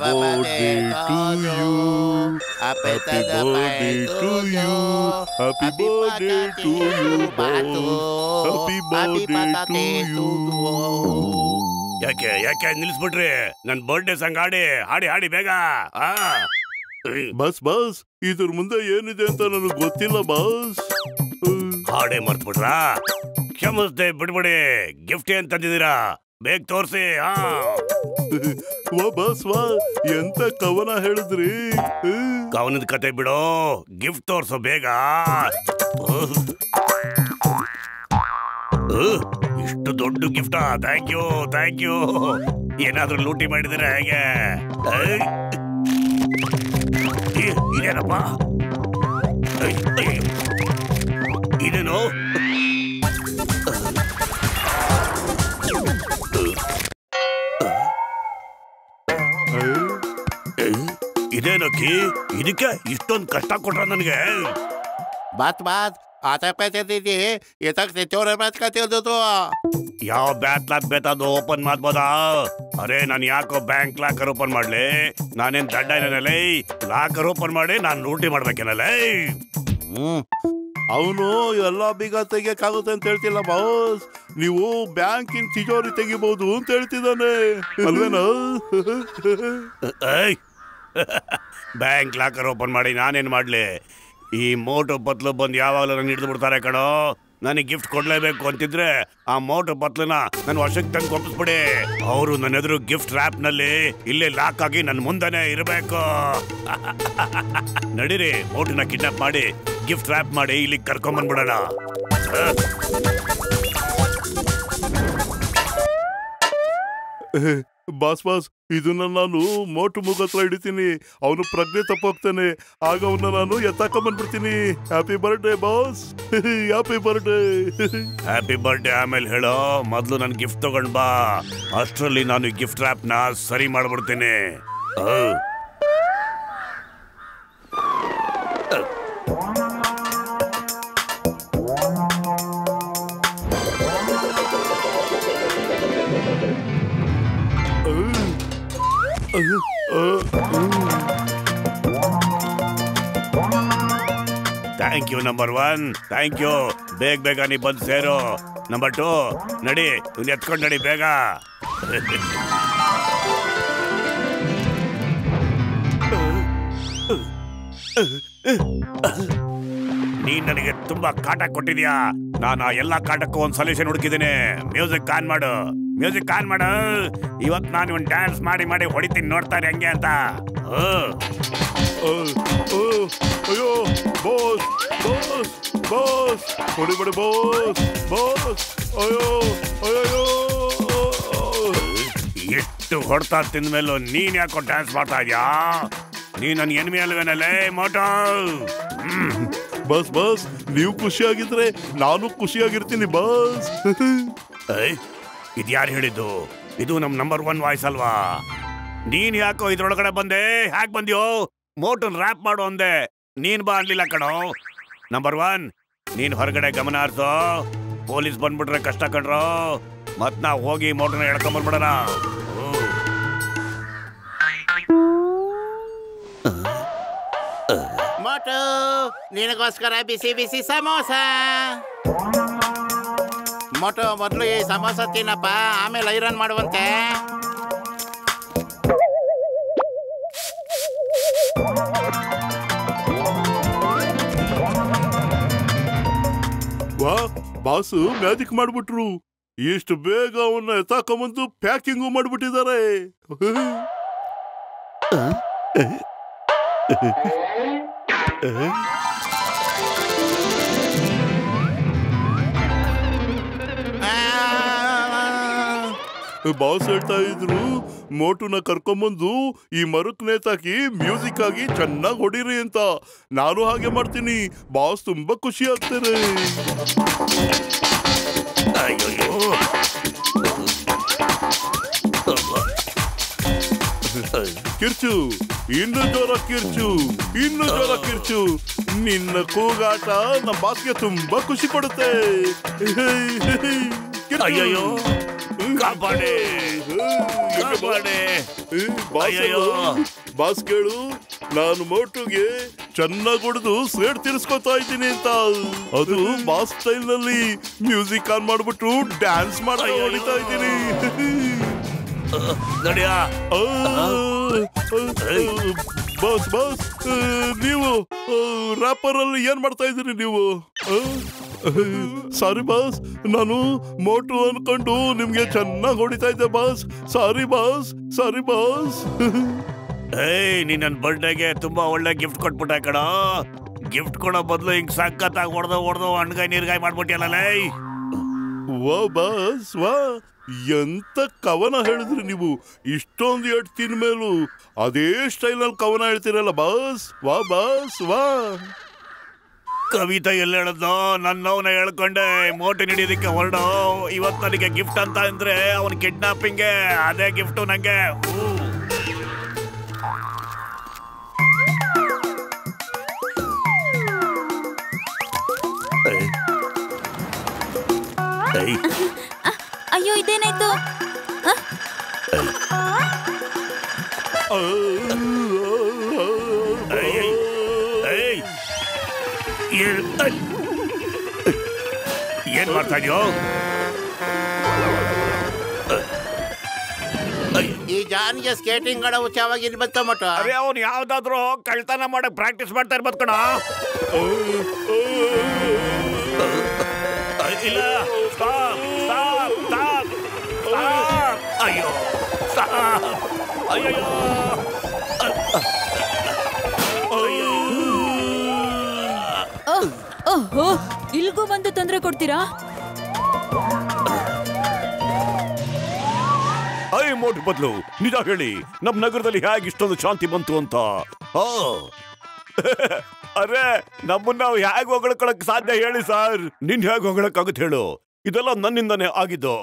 birthday to you. Happy birthday to you. Happy birthday to you, boss. Happy birthday to you. ಯಾಕೆ ನಿಲ್ಸ್ಬಿಟ್ರಿ? ನನ್ birthday song ಹಾಡಿ ಬೇಗ. Bus ಇದ್ರ ಮುಂದೆ ಏನಿದೆ ಅಂತ ನನಗೆ ಗೊತ್ತಿಲ್ಲ ಬಾಸ್. ಹಾಡೇ ಮರ್ತ್ಬಿಟ್ರಾ? ಕ್ಷಮಿಸ್ದೆ ಬಿಡ್ಬಿಡಿ. ಗಿಫ್ಟ್ ಏನ್ ತಂದಿದ್ದೀರಾ? ಬೇಗ ತೋರ್ಸಿ. ವಾ ಬಾಸ್ ವಾ, ಎಂತ ಕವನ ಹೇಳಿದ್ರಿ? ಕವನದ ಕತೆ ಬಿಡೋ, ಗಿಫ್ಟ್ ತೋರ್ಸೋ ಬೇಗ. ಇಷ್ಟು ದೊಡ್ಡ ಗಿಫ್ಟಾ? Thank you. ಏನಾದ್ರೂ ಲೂಟಿ ಮಾಡಿದ್ರೆ ಹೇಗೆ? ಇದೇನಪ್ಪ? ಇದೇನು? ಇದೇನಕ್ಕಿ? ಇದಕ್ಕೆ ಇಷ್ಟೊಂದು ಕಷ್ಟ ಕೊಟ್ರ ನನಗೆ? बात आता पैसे दीजिए ये तक से चोर बात करते हो तो ಯಾವ ಬ್ಯಾಂಕ್ ಬೇಕಾದ ಓಪನ್ ಮಾಡ್ಬೋದಾ? ಅರೆ ನಾನು ಯಾಕೋ ಬ್ಯಾಂಕ್ ಲಾಕರ್ ಓಪನ್ ಮಾಡ್ಲಿ? ನಾನೇನ್ ದಡ್ಡ ಏನೇನಲ್ಲೇ? ಲಾಕರ್ ಓಪನ್ ಮಾಡಿ ನಾನು ಲೂಟಿ ಮಾಡ್ಬೇಕೇನಲ್ಲೇ? ಅವನು ಎಲ್ಲಾ ಬೀಗ ತೆಗಿಯಕ್ಕಾಗುತ್ತೆ ಅಂತ ಹೇಳ್ತಿಲ್ಲ ಬಾಸ್. ನೀವು ಬ್ಯಾಂಕಿನ ತಿಜೋರಿ ತೆಗಿಬಹುದು ಅಂತ ಹೇಳ್ತಿದ್ದಾನೆ ಅಲ್ವೇನೋ? ಬ್ಯಾಂಕ್ ಲಾಕರ್ ಓಪನ್ ಮಾಡಿ ನಾನೇನ್ ಮಾಡ್ಲಿ? ಈ ಮೋಟು ಪತ್ಲು ಬಂದು ಯಾವಾಗಲೂ ನನ್ನ ಹಿಡಿದು ಬಿಡ್ತಾರೆ ಕಣೋ. ನನಗೆ ಗಿಫ್ಟ್ ಕೊಡ್ಲೇಬೇಕು ಅಂತಿದ್ರೆ ಆ ಮೋಟು ಪತ್ಲನ ನನ್ನ ವರ್ಷಕ್ಕೆ ತಂದು ಒಪ್ಪಿಸ್ಬಿಡಿ. ಅವರು ನನ್ನ ಎದುರು ಗಿಫ್ಟ್ ರ್ಯಾಪ್ ನಲ್ಲಿ ಇಲ್ಲೇ ಲಾಕ್ ಆಗಿ ನನ್ನ ಮುಂದೆನೆ ಇರಬೇಕು. ನಡೀರಿ, ಮೋಟುನ ಕಿಡ್ನಾಪ್ ಮಾಡಿ ಗಿಫ್ಟ್ ರ್ಯಾಪ್ ಮಾಡಿ ಇಲ್ಲಿಗೆ ಕರ್ಕೊಂಡ್ಬಂದ್ಬಿಡೋಣ. ಬಾಸ್ ಇದನ್ನ ನಾನು ಮೋಟು ಮುಗ ಹತ್ರ ಹಿಡಿತೀನಿ. ಅವನು ಪ್ರಜ್ಞೆ ತಪ್ಪೋಗ್ತಾನೆ. ಆಗ ಅವನ್ನ ನಾನು ಎತ್ತಾಕೊಂಡ್ಬಂದ್ಬಿಡ್ತೀನಿ. Happy birthday boss. Happy birthday ಆಮೇಲೆ ಹೇಳೋ, ಮೊದ್ಲು ನನ್ ಗಿಫ್ಟ್ ತಗೊಂಡ್ ಬಾ. ಅಷ್ಟರಲ್ಲಿ ನಾನು ಗಿಫ್ಟ್ ರ್ಯಾಪ್ ನ ಸರಿ ಮಾಡ್ಬಿಡ್ತೀನಿ. Thank you number 1. Thank you. ಬೇಗ ನೀ ಬಂದು ಸೇರು. ನಂಬರ್ 2 ನಡಿ, ಎತ್ಕೊಂಡು ನಡಿ ಬೇಗ. ನೀನ್ ನನಗೆ ತುಂಬಾ ಕಾಟ ಕೊಟ್ಟಿದ್ಯಾ. ನಾನು ಆ ಎಲ್ಲಾ ಕಾಟಕ್ಕೂ ಒಂದು ಸೊಲ್ಯೂಷನ್ ಹುಡುಕಿದ್ದೀನಿ. ಮ್ಯೂಸಿಕ್ ಆನ್ ಮಾಡು. ಇವತ್ತು ನಾನು ಒಂದು ಡ್ಯಾನ್ಸ್ ಮಾಡಿ ಹೊಡಿತೀನಿ, ನೋಡ್ತಾರೆ ಹೆಂಗೆ ಅಂತ. ಅಯ್ಯೋ ಬಾಸ್ ಹೊಡಿಬೇಡಿ ಬಾಸ್. ಅಯ್ಯೋ ಎಷ್ಟು ಹೊಡ್ತಾ ತಿಂದ ಮೇಲೂ ನೀನ್ ಯಾಕೋ ಡ್ಯಾನ್ಸ್ ಮಾಡ್ತಾ ಇದ್ಯಾ? ನೀ ನನ್ನ ಎನಿಮಿ ಅಲ್ವೇನಲ್ಲೇ ಮೋಟೋ? ಬಾಸ್ ನೀವು ಖುಷಿಯಾಗಿದ್ರೆ ನಾನು ಖುಷಿಯಾಗಿರ್ತೀನಿ ಬಾಸ್. ಇದ್ಯಾರು ಹೇಳಿದ್ದು? ಇದು ನಮ್ ನಂಬರ್ 1 ವಾಯ್ಸ್ ಅಲ್ವಾ? ನೀನ್ ಯಾಕೋ ಇದ್ರೊಳಗಡೆ ಬಂದೆ? ಹ್ಯಾಕ್ ಬಂದ್ಯೋ? ಮೋಟನ್ ರ್ಯಾಪ್ ಮಾಡು ಅಂದೆ, ನೀನ್ ಬಾ ಅನ್ಲಿಲ್ಲ ಕಣೋ. ನಂಬರ್ 1 ನೀನ್ ಹೊರಗಡೆ ಗಮನ ಹರಿಸೋ. ಪೊಲೀಸ್ ಬಂದ್ಬಿಟ್ರೆ ಕಷ್ಟ ಕಣ್ರೋ. ಮತ್ ನಾವ್ ಹೋಗಿ ಮೋಟರ್ನ ಎಳ್ಕೊಂಡ್ಬಂದ್ಬಿಡೋಣ. ಮೋಟು ನಿನಗೋಸ್ಕರ ಬಿಸಿ ಸಮೋಸ. ಮೋಟು ಮೊದಲು ಈ ಸಮೋಸ ತಿನ್ನಪ್ಪ, ಆಮೇಲೆ ಐರನ್ ಮಾಡುವಂತೆ. ವಾ ಬಾಸು ಮ್ಯಾಜಿಕ್ ಮಾಡ್ಬಿಟ್ರು. ಎಷ್ಟು ಬೇಗ ಅವನ್ನ ಎತ್ತಾಕೊಂಬಂದು ಪ್ಯಾಕಿಂಗು ಮಾಡ್ಬಿಟ್ಟಿದ್ದಾರೆ. ಬಾಸ್ ಹೇಳ್ತಾ ಇದ್ರು, ಮೋಟುನ ಕರ್ಕೊಂಬಂದು ಈ ಮರಕ್ ನೇತಾಕಿ ಮ್ಯೂಸಿಕ್ ಆಗಿ ಚೆನ್ನಾಗಿ ಹೊಡಿರಿ ಅಂತ. ನಾನು ಹಾಗೆ ಮಾಡ್ತೀನಿ. ಬಾಸ್ ತುಂಬಾ ಖುಷಿ ಆಗ್ತಾರೆ. ಕಿರ್ಚು, ಇನ್ನು ಜೋರ ಕಿರ್ಚು. ನಿನ್ನ ಕೂಗಾಟ ನಮ್ಮ ಬಾಸ್ಗೆ ತುಂಬಾ ಖುಷಿ ಕೊಡುತ್ತೆ. ಅಯ್ಯೋ ಕಾಪಾಡಿ. ಬಾಸ್ ಕೇಳು, ನಾನು ಮೋಟುಗೆ ಚೆನ್ನಾಗಿ ಹೊಡೆದು ಸೇಡ್ ತಿರ್ಸ್ಕೊತಾ ಇದ್ದೀನಿ ಅಂತ. ಅದು ಬಾಸ್ ಸ್ಟೈಲ್ ನಲ್ಲಿ ಮ್ಯೂಸಿಕ್ ಆನ್ ಮಾಡ್ಬಿಟ್ಟು ಡ್ಯಾನ್ಸ್ ಮಾಡ್ತಾ ಹೊಡಿತಾ ಇದ್ದೀನಿ. ಬಾಸ್ ಬಾಸ್, ನೀವು ರ್ಯಾಪರ್ ಅಲ್ಲಿ ಏನ್ ಮಾಡ್ತಾ ಇದ್ದೀರಿ ನೀವು? ಸಾರಿ ಬಾಸ್, ನಾನು ಮೋಟು ಅನ್ಕೊಂಡು ನಿಮ್ಗೆ ಚೆನ್ನಾಗಿ ಹೊಡಿತಾ ಇದ್ದೆ boss. Sorry boss, sorry boss. ನೀನ್ ನನ್ ಬರ್ಡೇಗೆ ತುಂಬಾ ಒಳ್ಳೆ ಗಿಫ್ಟ್ ಕೊಟ್ಬಿಟ್ಟೆ ಕಣ. ಗಿಫ್ಟ್ ಕೊಡೋ ಬದಲು ಹಿಂಗ್ ಸಖತ್ತಾಗಿ ಹೊಡೆದು ಹಣ್ಗಾಯಿ ನೀರ್ಗಾಯಿ ಮಾಡ್ಬಿಟ್ಟಿಯಲ್ಲ. ವಾ ಬಾಸ್ ವಾ, ಎಂತ ಕವನ ಹೇಳಿದ್ರಿ ನೀವು. ಇಷ್ಟೊಂದು ಎಟ್ ತಿನ್ ಮೇಲೂ ಅದೇ ಸ್ಟೈಲ್ ನಲ್ಲಿ ಕವನ ಹೇಳ್ತೀರಲ್ಲ ಬಾಸ್. ವಾ ಬಾಸ್ ವಾ. ಕವಿತಾ ಎಲ್ಲ ಹೇಳದ್ನೋ, ನನ್ನವನ ಹೇಳ್ಕೊಂಡೆ ಮೋಟು ಹಿಡಿಯೋದಕ್ಕೆ ಹೊರಡು. ಇವತ್ತು ನನಗೆ ಗಿಫ್ಟ್ ಅಂತ ಅಂದ್ರೆ ಅವನ್ ಕಿಡ್ನಾಪಿಂಗ್ಗೆ ಅದೇ ಗಿಫ್ಟು ನಂಗೆ. ಅಯ್ಯೋ, ಇದೇನಾಯ್ತು? ಏನ್ ಮಾಡ್ತಾ ಇದೀಯೋ? ಈ ಜಾನ್ಗೆ ಸ್ಕೇಟಿಂಗ್ ಆಡೋ ಹುಚ್ಚಾವಾಗಿ ಬಂತ ಮಟ್ಟ. ಅರೆ, ಅವನು ಯಾವ್ದಾದ್ರು ಕಳ್ತನ ಮಾಡಕ್ ಪ್ರಾಕ್ಟೀಸ್ ಮಾಡ್ತಾ ಇರ್ಬೋದು ಕಣ. ಇಲ್ಲ, ಅಯ್ಯೋ ಅಯ್ಯೋ, ಓಹೋ, ಇಲ್ಗೂ ಬಂದು ತೊಂದರೆ ಕೊಡ್ತೀರಾ? ಮೋಟು ಬದ್ಲು ನಿಜ ಹೇಳಿ, ನಮ್ ನಗರದಲ್ಲಿ ಹೇಗೆ ಇಷ್ಟೊಂದು ಶಾಂತಿ ಬಂತು ಅಂತ. ಅರೆ, ನಮ್ಮನ್ನ ನಾವು ಹೇಗೆ ಹೊಗಳಕ್ ಸಾಧ್ಯ ಹೇಳಿ ಸರ್? ನಿನ್ ಹೇಗೆ ಹೊಗಳಕ್ಕಾಗುತ್ತೆ ಹೇಳು? ಇದೆಲ್ಲ ನನ್ನಿಂದಾನೇ ಆಗಿದ್ದು.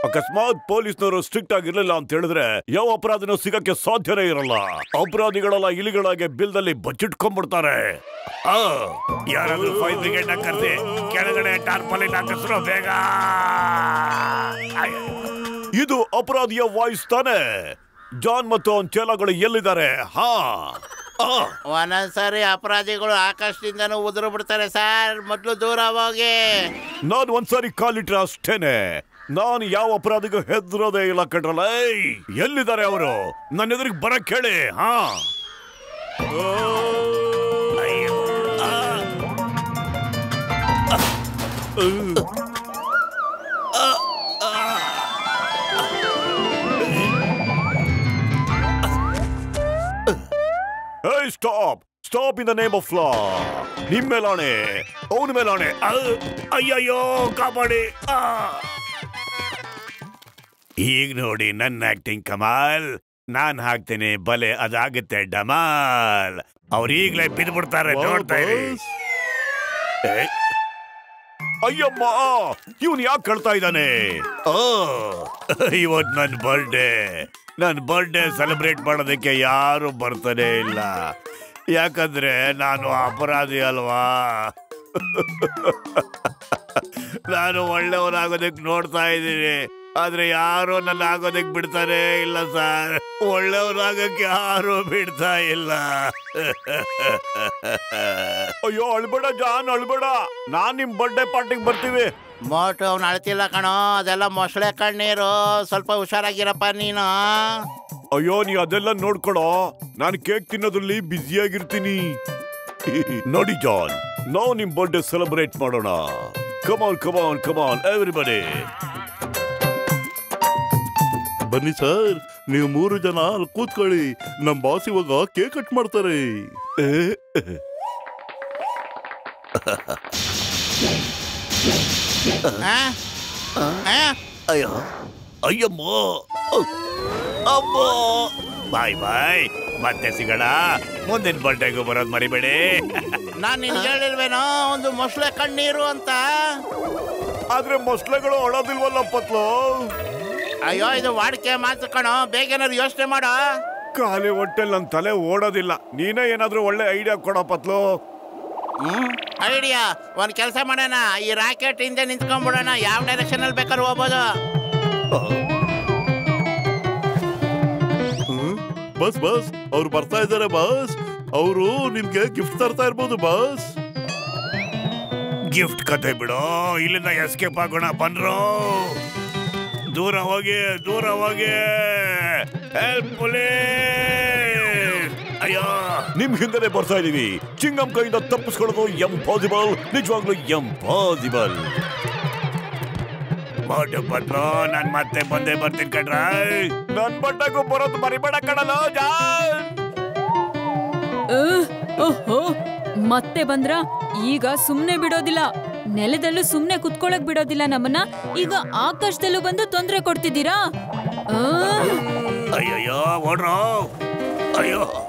ಅಕಸ್ಮಾತ್ ಪೊಲೀಸ್ನವರು ಸ್ಟ್ರಿಕ್ಟ್ ಆಗಿರ್ಲಿಲ್ಲ ಅಂತ ಹೇಳಿದ್ರೆ ಯಾವ ಅಪರಾಧಿನೂ ಸಿಗಕ್ಕೆ ಸಾಧ್ಯನೇ ಇರಲ್ಲ. ಅಪರಾಧಿಗಳೆಲ್ಲ ಇಲಿಗಳಾಗಿ ಬಿಲ್ದಲ್ಲಿ ಬಚ್ಚಿಟ್ಕೊಂಡ್ಬಿಡ್ತಾರೆ. ಯಾರಾದ್ರೂ ಫೈರ್ ಬ್ರಿಗೇಡ್ ನ ಕರೆಸಿ ಕೆಳಗಡೆ ಟಾರ್ಪಾಲಿನ್ ಹಾಕಿಸ್ರೋ ಬೇಗ. ಇದು ಅಪರಾಧಿಯ ವಾಯ್ಸ್ ತಾನೆ. ಜಾನ್ ಮತ್ತು ಅವನ ಚೇಲಾಗಳು ಎಲ್ಲಿದ್ದಾರೆ? ಒಂದೊಂದ್ಸರಿ ಅಪರಾಧಿಗಳು ಆಕಾಶದಿಂದನೂ ಉದುರು ಬಿಡ್ತಾರೆ ಸರ್. ಮೊದ್ಲು ದೂರ ಹೋಗಿ. ನಾನು ಒಂದ್ಸರಿ ಕಾಲಿಟ್ರೆ ಅಷ್ಟೇನೆ. ನಾನು ಯಾವ ಅಪರಾಧಿಗೂ ಹೆದರೋದೇ ಇಲ್ಲ ಕಣ್ರಲ್ಲ. ಎಲ್ಲಿದ್ದಾರೆ ಅವರು? ನನ್ನ ಎದುರಿಗೆ ಬರಕ್ ಹೇಳಿ. Stop stop in the name of law. ನಿಮ್ ಮೇಲಾಣೆ, ಅವನ ಮೇಲಾಣೆ. ಅಯ್ಯಯ್ಯೋ, ಕಾಪಾಡಿ. ಈಗ ನೋಡಿ ನನ್ನ ಆಕ್ಟಿಂಗ್ ಕಮಾಲ್. ನಾನ್ ಹಾಕ್ತೇನೆ ಬಲೆ, ಅದಾಗುತ್ತೆ ಡಮಾಲ್. ಅವ್ರು ಈಗ್ಲೇ ಬಿದ್ಬಿಡ್ತಾರೆ, ನೋಡ್ತಾ ಇರಿ. ಅಯ್ಯಮ್ಮ, ಇವನ್ ಯಾಕೆ ಕಳ್ತಾ ಇದ್ದಾನೆ? ಇವತ್ ನನ್ ಬರ್ಡೇ ಸೆಲೆಬ್ರೇಟ್ ಮಾಡೋದಕ್ಕೆ ಯಾರು ಬರ್ತಾನೆ ಇಲ್ಲ. ಯಾಕಂದ್ರೆ ನಾನು ಅಪರಾಧಿ ಅಲ್ವಾ. ನಾನು ಒಳ್ಳೆಯವನಾಗೋದಕ್ಕೆ ನೋಡ್ತಾ ಇದ್ದೀನಿ, ಆದ್ರೆ ಯಾರು ನನ್ನ ಆಗೋದಕ್ಕೆ ಬಿಡ್ತಾನೆ ಇಲ್ಲ ಸರ್. ಒಳ್ಳೆಯವನಾಗಕ್ಕೆ ಯಾರು ಬಿಡ್ತಾ ಇಲ್ಲ. ಅಯ್ಯೋ, ಅಳ್ಬೇಡ ಜಾನ್, ಅಳ್ಬೇಡ. ನಾನ್ ನಿಮ್ ಬರ್ಡೇ ಪಾರ್ಟಿಗೆ ಬರ್ತೀವಿ. ಮೋಟು ಅವ್ನು ಅಳ್ತಿಲ್ಲ ಕಣೋ, ಅದೆಲ್ಲ ಮೊಸಳೆ ಕಣ್ಣೀರು. ಸ್ವಲ್ಪ ಹುಷಾರಾಗಿರಪ್ಪ ನೀನು. ಅಯ್ಯೋ, ನೀ ಅದೆಲ್ಲ ನೋಡ್ಕೊಳೋ. ನಾನು ಕೇಕ್ ತಿನ್ನೋದ್ರಲ್ಲಿ ಬ್ಯುಸಿಯಾಗಿರ್ತೀನಿ. ನೋಡಿ ಜಾನ್, ನಾವು ನಿಮ್ ಬರ್ಡೇ ಸೆಲೆಬ್ರೇಟ್ ಮಾಡೋಣ. ಕಮಾನ್ ಕಮಾನ್ ಕಮಾನ್ ಎವ್ರಿಬಡಿ. ಬನ್ನಿ ಸರ್, ನೀವು 3 ಜನ ಅಲ್ಲಿ ಕೂತ್ಕೊಳ್ಳಿ. ನಮ್ ಬಾಸ್ ಇವಾಗ ಕೇಕ್ ಕಟ್ ಮಾಡ್ತಾರೆ. ಅಯ್ಯೋ, ಅಯ್ಯಮ್ಮೋ, ಅಮ್ಮೋ. ಬಾಯ್ ಬಾಯ್, ಮತ್ತೆ ಸಿಗೋಣ. ಮುಂದಿನ ಬರ್ಡೇಗೂ ಬರೋದ್ ಮರಿಬೇಡಿ. ನಾನ್ ನಿನ್ಗೆ ಹೇಳಿಲ್ವೇನೋ ಒಂದು ಮೊಸಳೆ ಕಣ್ಣೀರು ಅಂತ? ಆದ್ರೆ ಮೊಸಳೆಗಳು ಅಳೋದಿಲ್ವಲ್ಲ ಪತ್ಲು. ಅಯ್ಯೋ, ಇದು ವಾಡಿಕೆ ಮಾತು ಕಣೋ. ಬೇಗ ಏನಾದ್ರು ಯೋಚನೆ ಮಾಡೋ. ಖಾಲಿ ಹೊಟ್ಟೆಲ್ ನನ್ ತಲೆ ಓಡೋದಿಲ್ಲ. ನೀನೇ ಏನಾದ್ರೂ ಒಳ್ಳೆ ಐಡಿಯಾ ಕೊಡೋ ಪತ್ಲು. ಐಡಿಯಾ? ಒಂದ್ ಕೆಲಸ ಮಾಡೋಣ, ಈ ರಾಕೆಟ್ ಹಿಂದೆ ನಿಂತ್ಕೊಂಡ್ಬಿಡೋಣ. ಯಾವ ಡೈರೆಕ್ಷನ್ ಅಲ್ಲಿ ಬೇಕಾದ್ರೂ ಹೋಗ್ಬೋದು. ಬಸ್ ಬಸ್ ಅವ್ರು ಬರ್ತಾ ಇದ್ದಾರೆ ಬಾಸ್. ಅವರು ನಿಮ್ಗೆ ಗಿಫ್ಟ್ ತರ್ತಾ ಇರ್ಬೋದು ಬಾಸ್. ಗಿಫ್ಟ್ ಕತೆ ಬಿಡೋ, ಇಲ್ಲಿಂದ ಎಸ್ಕೇಪ್ ಆಗೋಣ ಬನ್ರೋ. ದೂರ ಹೋಗಿ ದೂರ ಹೋಗಿ. Help police. ಅಯ್ಯೋ, ನಿಮ್ ಹಿಂದೆನೆ ಬರ್ತಾ ಇದೀವಿ. ಚಿಂಗಂ ಕೈಯಿಂದ ತಪ್ಪಿಸ್ಕೊಳ್ಳೋದು ಎಂಪಾಸಿಬಲ್, ನಿಜವಾಗ್ಲೂ ಎಂಪಾಸಿಬಲ್. ಮೋಟು ಪತ್ಲು, ನಾನ್ ಮತ್ತೆ ಬಂದೇ ಬರ್ತೀನಿ ಕಣ್ರ. ನನ್ ಬಟ್ಟೆಗೂ ಬರೋದು ಮರಿಬೇಡ ಕಣಲು ಜಾನ್. ಓಹೋ, ಮತ್ತೆ ಬಂದ್ರ? ಈಗ ಸುಮ್ನೆ ಬಿಡೋದಿಲ್ಲ. ನೆಲದಲ್ಲೂ ಸುಮ್ನೆ ಕುತ್ಕೊಳಕ್ ಬಿಡೋದಿಲ್ಲ ನಮ್ಮನ್ನ. ಈಗ ಆಕಾಶದಲ್ಲೂ ಬಂದು ತೊಂದ್ರೆ ಕೊಡ್ತಿದ್ದೀರಾ? ಅಯ್ಯಯ್ಯೋ, ಓಡ್ರೋ. ಅಯ್ಯೋ.